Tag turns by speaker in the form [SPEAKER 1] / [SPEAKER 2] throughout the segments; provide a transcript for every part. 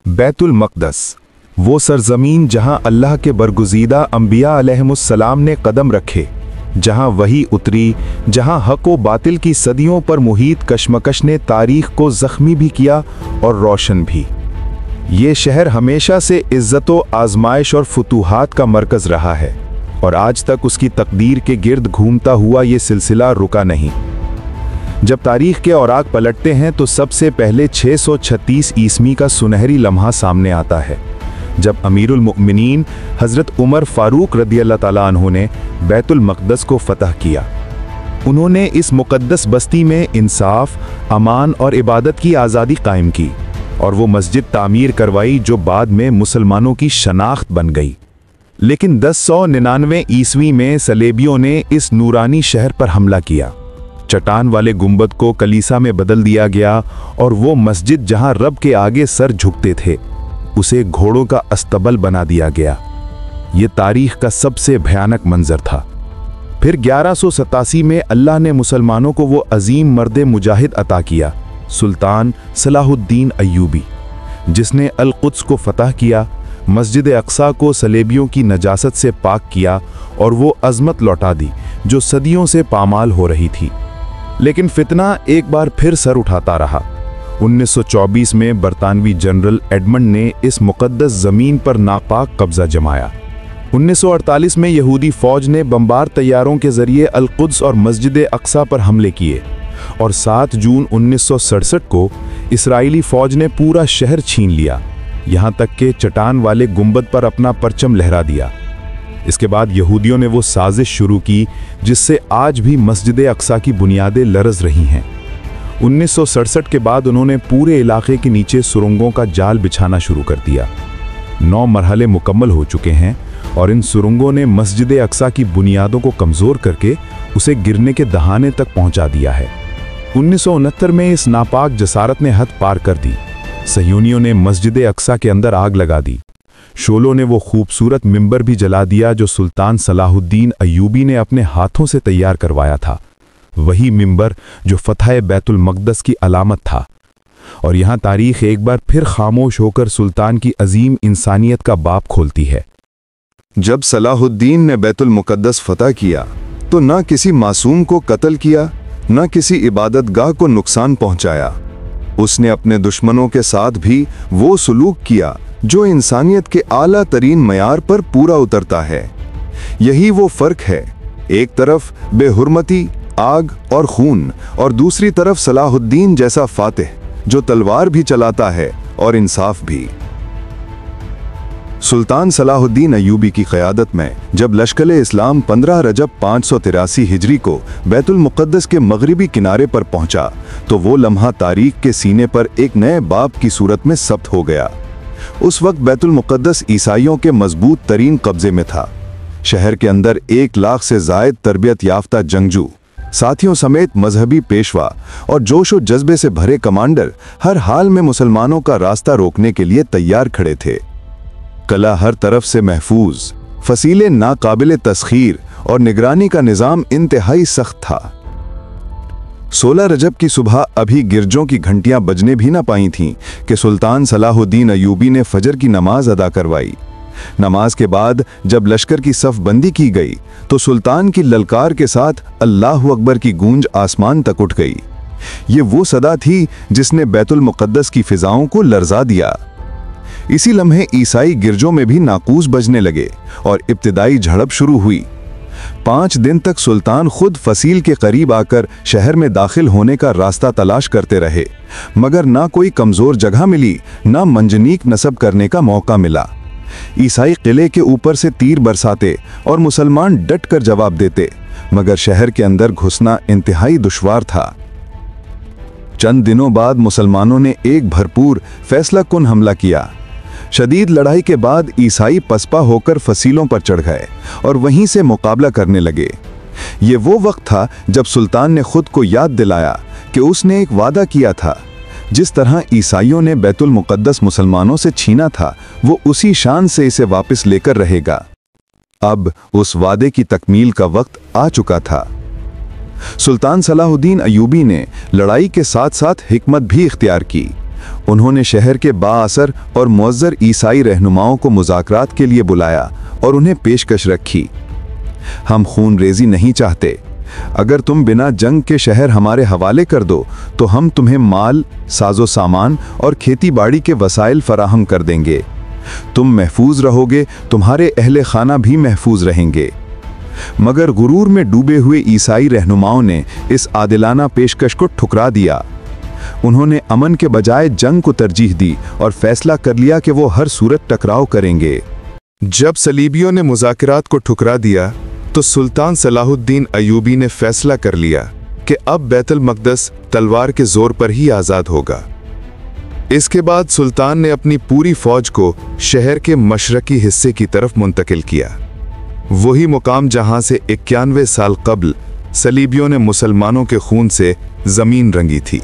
[SPEAKER 1] बैतुल मक़दस, वो सरजमीन जहां अल्लाह के बरगुज़ीदा अंबिया अलैहिमुस्सलाम ने कदम रखे, जहां वही उतरी, जहां हक व बातिल की सदियों पर मुहीत कशमकश ने तारीख को ज़ख्मी भी किया और रोशन भी। ये शहर हमेशा से इज़्ज़त व आज़माइश और फुतूहात का मरकज़ रहा है और आज तक उसकी तकदीर के गिर्द घूमता हुआ ये सिलसिला रुका नहीं। जब तारीख के औराक पलटते हैं तो सबसे पहले 636 ईस्वी का सुनहरी लम्हा सामने आता है, जब अमीरुल मुमिनीन हज़रत उमर फ़ारूक रदियल्लाहु ताला अन्हु ने बैतुल मक़दस को फ़तह किया। उन्होंने इस मुक़द्दस बस्ती में इंसाफ, अमान और इबादत की आज़ादी कायम की और वो मस्जिद तामीर करवाई जो बाद में मुसलमानों की शनाख्त बन गई। लेकिन 1099 ईस्वी में सलेबियों ने इस नूरानी शहर पर हमला किया। चट्टान वाले गुंबद को कलीसा में बदल दिया गया और वो मस्जिद जहां रब के आगे सर झुकते थे, उसे घोड़ों का अस्तबल बना दिया गया। ये तारीख का सबसे भयानक मंजर था। फिर 1187 में अल्लाह ने मुसलमानों को वो अजीम मर्द मुजाहिद अता किया, सुल्तान सलाहुद्दीन अय्यूबी, जिसने अल कुद्स को फतह किया, मस्जिद अक्सा को सलेबियों की नजासत से पाक किया और वो अजमत लौटा दी जो सदियों से पामाल हो रही थी। लेकिन फितना एक बार फिर सर उठाता रहा। 1924 में बरतानवी जनरल एडमंड ने इस मुक़द्दस ज़मीन पर नापाक कब्ज़ा जमाया। 1948 में यहूदी फ़ौज ने बमबार तैयारों के ज़रिए अल कुद्स और मस्जिद अक्सा पर हमले किए और 7 जून 1967 को इसराइली फ़ौज ने पूरा शहर छीन लिया, यहाँ तक कि चट्टान वाले गुंबद पर अपना परचम लहरा दिया। इसके बाद यहूदियों ने वो साजिश शुरू की जिससे आज भी मस्जिद अक्सा की बुनियादें लरज़ रही हैं। 1967 के बाद उन्होंने पूरे इलाके के नीचे सुरंगों का जाल बिछाना शुरू कर दिया। 9 मरहले मुकम्मल हो चुके हैं और इन सुरंगों ने मस्जिद अक्सा की बुनियादों को कमज़ोर करके उसे गिरने के दहाने तक पहुंचा दिया है। 1969 में इस नापाक जसारत ने हद पार कर दी। सह्यूनियों ने मस्जिद अक्सा के अंदर आग लगा दी। शोलों ने वो खूबसूरत मिंबर भी जला दिया जो सुल्तान सलाहुद्दीन अय्यूबी ने अपने हाथों से तैयार करवाया था, वही मिंबर जो फतह बैतुल मक़दस की अलामत था। और यहाँ तारीख एक बार फिर खामोश होकर सुल्तान की अजीम इंसानियत का बाब खोलती है।
[SPEAKER 2] जब सलाहुद्दीन ने बैतुल मुक़द्दस फतह किया तो ना किसी मासूम को कत्ल किया, ना किसी इबादतगाह को नुकसान पहुंचाया। उसने अपने दुश्मनों के साथ भी वो सलूक किया जो इंसानियत के आला तरीन मयार पर पूरा उतरता है। यही वो फ़र्क है, एक तरफ बेहुरमती, आग और खून और दूसरी तरफ सलाहुद्दीन जैसा फातिह जो तलवार भी चलाता है और इंसाफ भी। सुल्तान सलाहुद्दीन अय्यूबी की क़यादत में जब लश्कर इस्लाम 15 रजब 583 हिजरी को बैतुल मुक़द्दस के मगरिबी किनारे पर पहुंचा तो वो लम्हा तारीख के सीने पर एक नए बाब की सूरत में सब्त हो गया। उस वक्त बैतुल मुक़द्दस ईसाइयों के मजबूत तरीन कब्जे में था। शहर के अंदर 1 लाख से ज़ायद तरबियत याफ्ता जंगजू, साथियों समेत मजहबी पेशवा और जोश व जज्बे से भरे कमांडर हर हाल में मुसलमानों का रास्ता रोकने के लिए तैयार खड़े थे। कला हर तरफ से महफूज, फसीले नाकाबिले तस्खीर और निगरानी का निज़ाम इंतहाई सख्त था। 16 रजब की सुबह अभी गिरजों की घंटियां बजने भी ना पाई थीं कि सुल्तान सलाहुद्दीन अय्यूबी ने फजर की नमाज अदा करवाई। नमाज के बाद जब लश्कर की सफ बंदी की गई तो सुल्तान की ललकार के साथ अल्लाहु अकबर की गूंज आसमान तक उठ गई। ये वो सदा थी जिसने बैतुल मुक़द्दस की फिजाओं को लर्जा दिया। इसी लम्हे ईसाई गिरजों में भी नाकूस बजने लगे और इब्तिदाई झड़प शुरू हुई। 5 दिन तक सुल्तान खुद फसील के करीब आकर शहर में दाखिल होने का रास्ता तलाश करते रहे, मगर ना कोई कमजोर जगह मिली, ना मंजनीक नसब करने का मौका मिला। ईसाई किले के ऊपर से तीर बरसाते और मुसलमान डट कर जवाब देते, मगर शहर के अंदर घुसना इंतहाई दुश्वार था। चंद दिनों बाद मुसलमानों ने एक भरपूर फैसला कुन हमला किया। शदीद लड़ाई के बाद ईसाई पसपा होकर फसीलों पर चढ़ गए और वहीं से मुकाबला करने लगे। ये वो वक्त था जब सुल्तान ने खुद को याद दिलाया कि उसने एक वादा किया था, जिस तरह ईसाइयों ने बैतुल मुक़द्दस मुसलमानों से छीना था वो उसी शान से इसे वापस लेकर रहेगा। अब उस वादे की तकमील का वक्त आ चुका था। सुल्तान सलाहुद्दीन अय्यूबी ने लड़ाई के साथ साथ हिकमत भी इख्तियार की। उन्होंने शहर के बाअसर और मुअज्जर ईसाई रहनुमाओं को मुज़ाकरात के लिए बुलाया और उन्हें पेशकश रखी। हम खून रेजी नहीं चाहते। अगर तुम बिना जंग के शहर हमारे हवाले कर दो तो हम तुम्हें माल, साजो सामान और खेती बाड़ी के वसाइल फराहम कर देंगे। तुम महफूज रहोगे, तुम्हारे अहले खाना भी महफूज रहेंगे। मगर गुरूर में डूबे हुए ईसाई रहनुमाओं ने इस आदिलाना पेशकश को ठुकरा दिया। उन्होंने अमन के बजाय जंग को तरजीह दी और फैसला कर लिया कि वो हर सूरत टकराव करेंगे।
[SPEAKER 1] जब सलीबियों ने मुज़ाकरात को ठुकरा दिया तो सुल्तान सलाहुद्दीन अयूबी ने फैसला कर लिया कि अब बैतुल मक़दस तलवार के जोर पर ही आज़ाद होगा। इसके बाद सुल्तान ने अपनी पूरी फौज को शहर के मशरकी हिस्से की तरफ मुंतकिल किया, वही मुकाम जहां से 91 साल कबल सलीबियों ने मुसलमानों के खून से जमीन रंगी थी।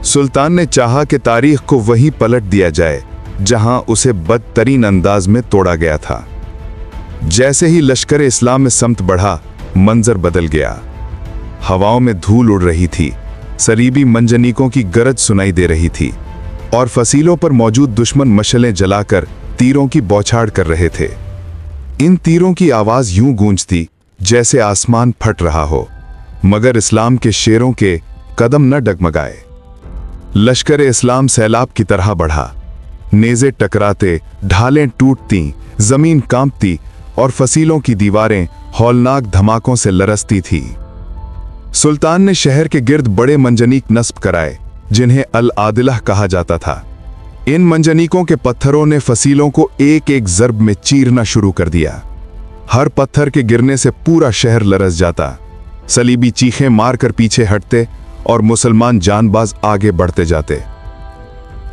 [SPEAKER 1] सुल्तान ने चाहा कि तारीख को वहीं पलट दिया जाए जहां उसे बदतरीन अंदाज में तोड़ा गया था। जैसे ही लश्कर इस्लाम में समत बढ़ा, मंजर बदल गया। हवाओं में धूल उड़ रही थी, सलीबी मंजनीकों की गरज सुनाई दे रही थी और फसीलों पर मौजूद दुश्मन मशलें जलाकर तीरों की बौछार कर रहे थे। इन तीरों की आवाज यूं गूंजती जैसे आसमान फट रहा हो, मगर इस्लाम के शेरों के कदम न डगमगाए। लश्कर इस्लाम सैलाब की तरह बढ़ा, नेज़े टकराते, ढालें टूटती, जमीन कांपती और फसीलों की दीवारें हौलनाक धमाकों से लरसती थी। सुल्तान ने शहर के गिर्द बड़े मंजनीक नस्ब कराए जिन्हें अल आदिला कहा जाता था। इन मंजनीकों के पत्थरों ने फसीलों को एक एक ज़रब में चीरना शुरू कर दिया। हर पत्थर के गिरने से पूरा शहर लरस जाता। सलीबी चीखें मारकर पीछे हटते और मुसलमान जानबाज आगे बढ़ते जाते।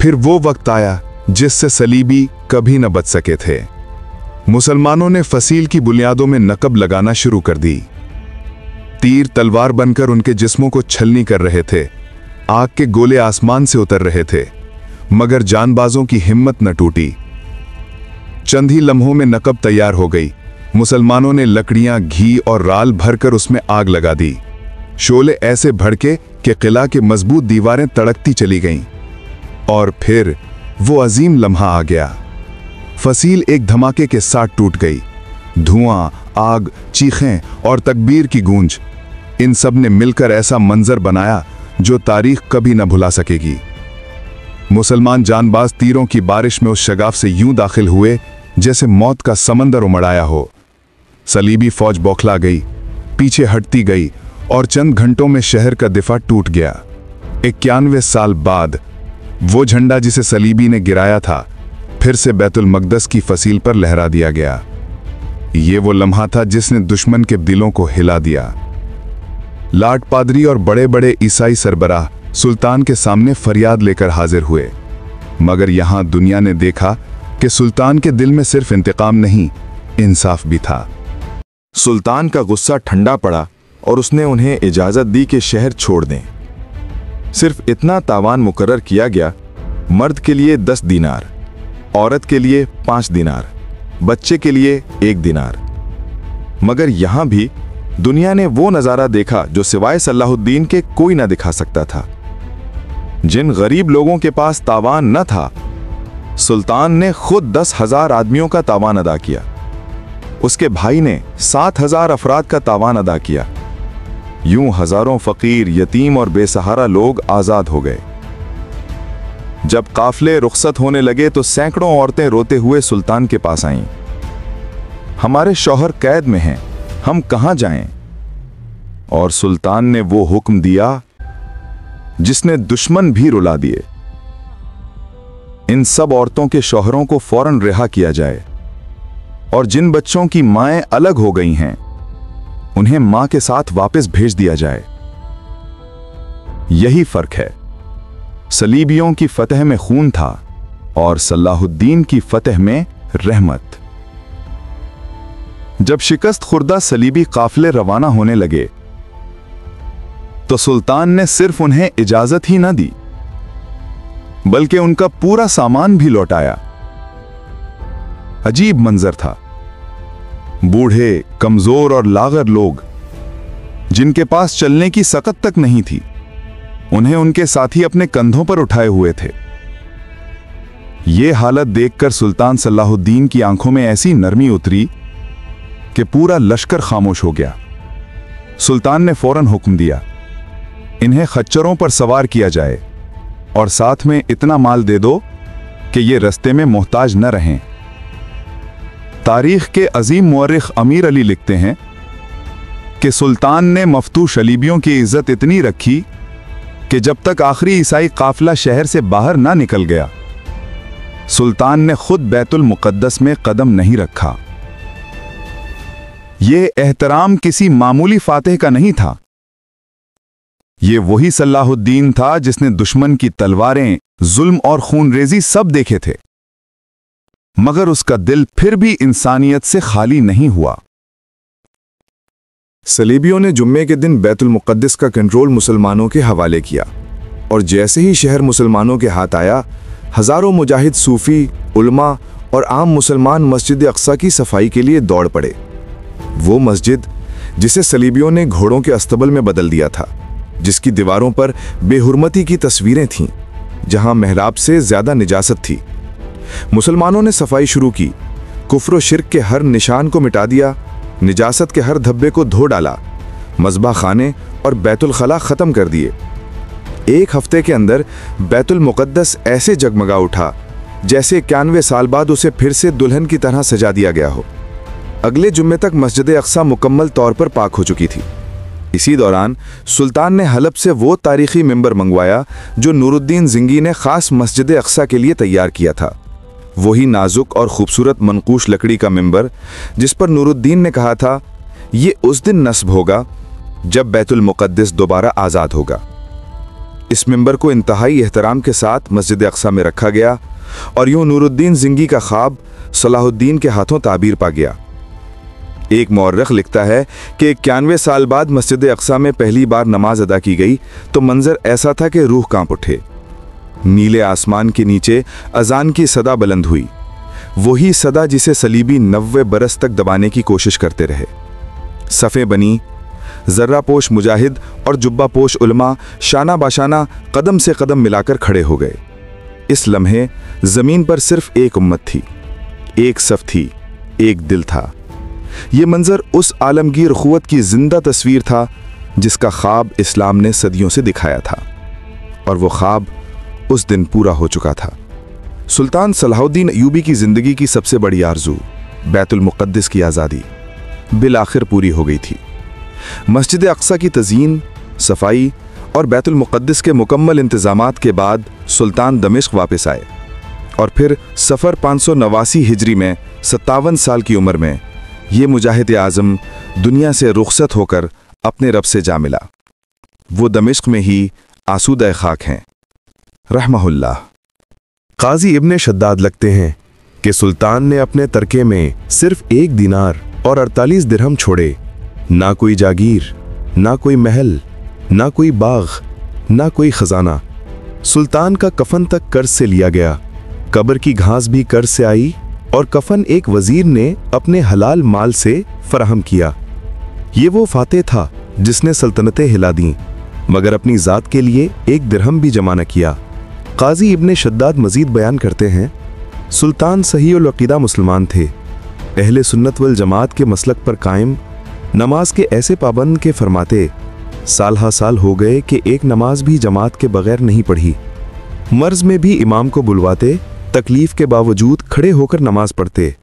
[SPEAKER 1] फिर वो वक्त आया जिससे सलीबी कभी न बच सके थे। मुसलमानों ने फसील की बुनियादों में नकब लगाना शुरू कर दी। तीर तलवार बनकर उनके जिस्मों को छलनी कर रहे थे। आग के गोले आसमान से उतर रहे थे, मगर जानबाजों की हिम्मत न टूटी। चंद ही लम्हों में नकब तैयार हो गई। मुसलमानों ने लकड़ियां, घी और राल भरकर उसमें आग लगा दी। शोले ऐसे भड़के कि किला की मजबूत दीवारें तड़कती चली गईं। और फिर वो अजीम लम्हा आ गया। फसील एक धमाके के साथ टूट गई। धुआं, आग, चीखें और तकबीर की गूंज, इन सब ने मिलकर ऐसा मंजर बनाया जो तारीख कभी न भुला सकेगी। मुसलमान जानबाज तीरों की बारिश में उस शगाफ से यूं दाखिल हुए जैसे मौत का समंदर उमड़ाया हो। सलीबी फौज बौखला गई, पीछे हटती गई और चंद घंटों में शहर का दिफा टूट गया। 91 साल बाद वो झंडा जिसे सलीबी ने गिराया था फिर से बैतुल मक़दस की फसील पर लहरा दिया गया। ये वो लम्हा था जिसने दुश्मन के दिलों को हिला दिया। लाट पादरी और बड़े बड़े ईसाई सरबराह सुल्तान के सामने फरियाद लेकर हाजिर हुए, मगर यहां दुनिया ने देखा कि सुल्तान के दिल में सिर्फ इंतकाम नहीं, इंसाफ भी था।
[SPEAKER 2] सुल्तान का गुस्सा ठंडा पड़ा और उसने उन्हें इजाजत दी कि शहर छोड़ दें। सिर्फ इतना तावान मुकर्रर किया गया, मर्द के लिए 10 दीनार, औरत के लिए 5 दीनार, बच्चे के लिए 1 दीनार। मगर यहां भी दुनिया ने वो नजारा देखा जो सिवाय सलाहुद्दीन के कोई ना दिखा सकता था। जिन गरीब लोगों के पास तावान न था, सुल्तान ने खुद 10,000 आदमियों का तावान अदा किया। उसके भाई ने 7,000 अफराद का तावान अदा किया। यूं हजारों फकीर, यतीम और बेसहारा लोग आजाद हो गए। जब काफले रुखसत होने लगे तो सैकड़ों औरतें रोते हुए सुल्तान के पास आईं। हमारे शौहर कैद में हैं, हम कहां जाएं? और सुल्तान ने वो हुक्म दिया जिसने दुश्मन भी रुला दिए। इन सब औरतों के शौहरों को फौरन रिहा किया जाए और जिन बच्चों की माएं अलग हो गई हैं उन्हें मां के साथ वापस भेज दिया जाए। यही फर्क है। सलीबियों की फतह में खून था और सलाहुद्दीन की फतह में रहमत। जब शिकस्त खुर्दा सलीबी काफिले रवाना होने लगे तो सुल्तान ने सिर्फ उन्हें इजाजत ही न दी बल्कि उनका पूरा सामान भी लौटाया। अजीब मंजर था। बूढ़े, कमजोर और लागर लोग जिनके पास चलने की सकत तक नहीं थी, उन्हें उनके साथी अपने कंधों पर उठाए हुए थे। ये हालत देखकर सुल्तान सलाहुद्दीन की आंखों में ऐसी नरमी उतरी कि पूरा लश्कर खामोश हो गया। सुल्तान ने फौरन हुक्म दिया, इन्हें खच्चरों पर सवार किया जाए और साथ में इतना माल दे दो कि ये रस्ते में मोहताज न रहें। तारीख के अजीम मुअर्रिख अमीर अली लिखते हैं कि सुल्तान ने मफ्तू शलीबियों की इज्जत इतनी रखी कि जब तक आखिरी ईसाई काफिला शहर से बाहर ना निकल गया, सुल्तान ने खुद बैतुल मुक़द्दस में कदम नहीं रखा। ये एहतराम किसी मामूली फातेह का नहीं था। ये वही सलाहुद्दीन था जिसने दुश्मन की तलवारें, जुल्म और खूनरेजी सब देखे थे, मगर उसका दिल फिर भी इंसानियत से खाली नहीं हुआ।
[SPEAKER 3] सलीबियों ने जुम्मे के दिन बैतुल मुक़द्दस का कंट्रोल मुसलमानों के हवाले किया और जैसे ही शहर मुसलमानों के हाथ आया, हजारों मुजाहिद, सूफी, उलमा और आम मुसलमान मस्जिद अक्सा की सफाई के लिए दौड़ पड़े। वो मस्जिद जिसे सलीबियों ने घोड़ों के अस्तबल में बदल दिया था, जिसकी दीवारों पर बेहुरमती की तस्वीरें थीं, जहां महराब से ज्यादा निजासत थी। मुसलमानों ने सफाई शुरू की, कुफ्र व शिर्क के हर निशान को मिटा दिया, निजासत के हर धब्बे को धो डाला, मज़बा खाने और बैतुल खला ख़त्म कर दिए। एक हफ्ते के अंदर बैतुल मुक़द्दस ऐसे जगमगा उठा जैसे 91 साल बाद उसे फिर से दुल्हन की तरह सजा दिया गया हो। अगले जुम्मे तक मस्जिद अक्सा मुकम्मल तौर पर पाक हो चुकी थी। इसी दौरान सुल्तान ने हलब से वो तारीखी मिंबर मंगवाया जो नूरुद्दीन ज़िंगी ने ख़ास मस्जिद अक्सा के लिए तैयार किया था। वही नाजुक और खूबसूरत मनकूश लकड़ी का मिंबर जिस पर नूरुद्दीन ने कहा था, ये उस दिन नस्ब होगा जब बैतुल मुक़द्दस दोबारा आज़ाद होगा। इस मिंबर को इंतहाई एहतराम के साथ मस्जिद अक्सा में रखा गया और यूं नूरुद्दीन ज़िंगी का ख्वाब सलाहुद्दीन के हाथों ताबीर पा गया। एक मौर्रख लिखता है कि 91 साल बाद मस्जिद अक्सा में पहली बार नमाज अदा की गई तो मंजर ऐसा था कि रूह कांप उठे। नीले आसमान के नीचे अजान की सदा बुलंद हुई, वही सदा जिसे सलीबी 90 बरस तक दबाने की कोशिश करते रहे। सफ़े बनी, जर्रापोश मुजाहिद और जुब्बापोश उलमा शाना बाशाना कदम से कदम मिलाकर खड़े हो गए। इस लम्हे ज़मीन पर सिर्फ एक उम्मत थी, एक सफ़ थी, एक दिल था। ये मंजर उस आलमगीर क़ुव्वत की जिंदा तस्वीर था जिसका ख्वाब इस्लाम ने सदियों से दिखाया था, और वो ख्वाब उस दिन पूरा हो चुका था। सुल्तान सलाहुद्दीन अय्यूबी की ज़िंदगी की सबसे बड़ी आरज़ू, बैतुल मुक़द्दस की आज़ादी, बिलाखिर पूरी हो गई थी। मस्जिद अक्सा की तज़ीन, सफाई और बैतुल मुक़द्दस के मुकम्मल इंतज़ामात के बाद सुल्तान दमिश्क वापस आए और फिर सफ़र 589 हिजरी में 57 साल की उम्र में ये मुजाहिद आज़म दुनिया से रुखसत होकर अपने रब से जा मिला। वो दमिश्क में ही आसूदा खाक हैं, रहमहुल्लाह।
[SPEAKER 4] काजी इब्ने शद्दाद लिखते हैं कि सुल्तान ने अपने तरके में सिर्फ 1 दिनार और 48 दिरहम छोड़े। ना कोई जागीर, ना कोई महल, ना कोई बाग, ना कोई खजाना। सुल्तान का कफन तक कर्ज से लिया गया, कब्र की घास भी कर्ज से आई और कफन एक वजीर ने अपने हलाल माल से फराहम किया। ये वो फातेह था जिसने सल्तनतें हिला दी मगर अपनी ज़ात के लिए 1 दिरहम भी जमा न किया। काजी इब्ने शद्दाद मजीद बयान करते हैं, सुल्तान सहीउल अक़ीदा मुसलमान थे, अहले सुन्नत वल जमात के मसलक पर कायम, नमाज के ऐसे पाबंद के फरमाते, साल हा साल हो गए कि एक नमाज भी जमात के बगैर नहीं पढ़ी। मर्ज में भी इमाम को बुलवाते, तकलीफ के बावजूद खड़े होकर नमाज पढ़ते,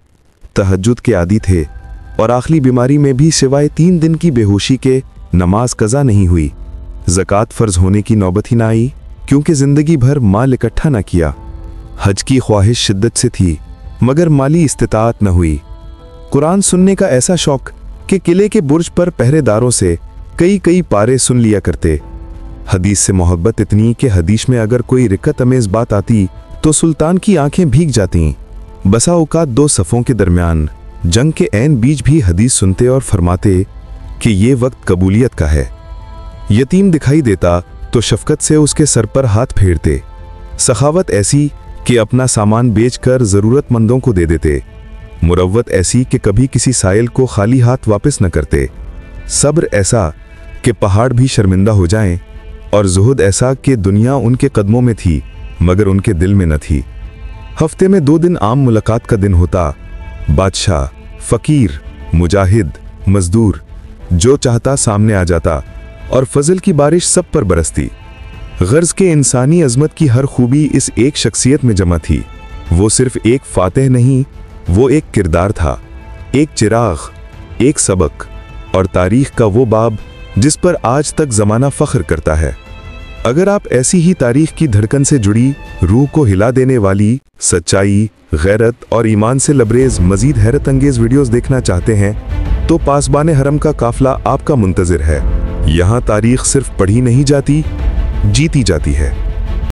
[SPEAKER 4] तहज्जुद के आदी थे और आखिरी बीमारी में भी सिवाय 3 दिन की बेहोशी के नमाज कज़ा नहीं हुई। ज़कात फ़र्ज होने की नौबत ही ना आई क्योंकि ज़िंदगी भर माल इकट्ठा न किया। हज की ख्वाहिश शिद्दत से थी मगर माली इस्तिताअत न हुई। कुरान सुनने का ऐसा शौक कि किले के बुर्ज पर पहरेदारों से कई पारे सुन लिया करते। हदीस से मोहब्बत इतनी कि हदीस में अगर कोई रिकत अमेज़ बात आती तो सुल्तान की आंखें भीग जातीं। बसा औकात 2 सफ़ों के दरमियान जंग के ऐन बीच भी हदीस सुनते और फरमाते कि ये वक्त कबूलियत का है। यतीम दिखाई देता तो शफकत से उसके सर पर हाथ फेरते। सखावत ऐसी कि अपना सामान बेचकर ज़रूरतमंदों को दे देते। मुरव्वत ऐसी कि कभी किसी साइल को खाली हाथ वापस न करते। सब्र ऐसा कि पहाड़ भी शर्मिंदा हो जाएं, और ज़ुहद ऐसा कि दुनिया उनके कदमों में थी मगर उनके दिल में न थी। हफ्ते में 2 दिन आम मुलाकात का दिन होता। बादशाह, फकीर, मुजाहिद, मजदूर, जो चाहता सामने आ जाता और फजल की बारिश सब पर बरसती। गर्ज के इंसानी अजमत की हर खूबी इस एक शख्सियत में जमा थी। वो सिर्फ एक फातेह नहीं, वो एक किरदार था, एक चिराग, एक सबक और तारीख का वो बाब जिस पर आज तक ज़माना फ़ख्र करता है। अगर आप ऐसी ही तारीख की धड़कन से जुड़ी, रूह को हिला देने वाली, सच्चाई, गैरत और ईमान से लबरेज मज़ीद हैरत अंगेज़ वीडियोज़ देखना चाहते हैं तो पासबाने हरम का काफ़िला आपका मुंतज़िर है। यहाँ तारीख सिर्फ पढ़ी नहीं जाती, जीती जाती है।